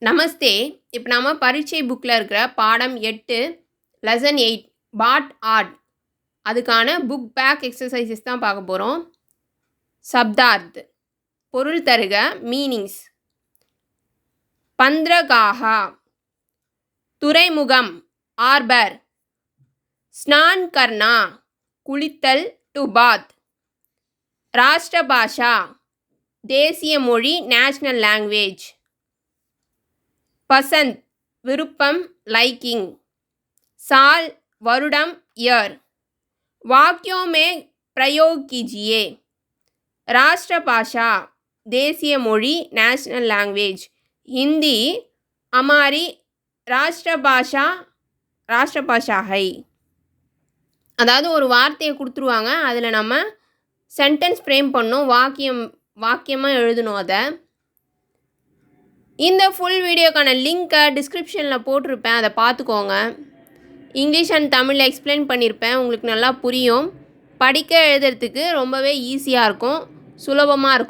நமஸ்தே. இப்போ நாம பரீட்சை புக்கில் இருக்கிற பாடம் 8 லெசன் 8 பாட் ஆட் அதுக்கான புக் பேக் எக்ஸசைசஸ் தான் பார்க்க போகிறோம். சப்தார்த் பொருள் தருக மீனிங்ஸ். பந்திரகாஹா துறைமுகம் ஆர்பர். ஸ்நான் கர்னா குளித்தல் டு பாத். ராஷ்டிரபாஷா தேசிய மொழி நேஷ்னல் லாங்குவேஜ். பசந்த் விருப்பம் லைக்கிங். साल வருடம் ईयर. वाक्यों में प्रयोग कीजिए. राष्ट्रभाषा देशीय मोड़ी नेशनल लैंग्वेज. हिंदी हमारी राष्ट्रभाषा है. அதாவது ஒரு வார்த்தையை கொடுத்துருவாங்க, அதில் நம்ம சென்டென்ஸ் ஃப்ரேம் பண்ணணும், வாக்கியமாக எழுதணும். அதை இந்த ஃபுல் வீடியோக்கான லிங்க்கை டிஸ்கிரிப்ஷனில் போட்டிருப்பேன், அதை பார்த்துக்கோங்க. இங்கிலீஷ் அண்ட் தமிழில் எக்ஸ்பிளைன் பண்ணியிருப்பேன், உங்களுக்கு நல்லா புரியும். படிக்க எழுதுறதுக்கு ரொம்பவே ஈஸியாக இருக்கும், சுலபமாக இருக்கும்.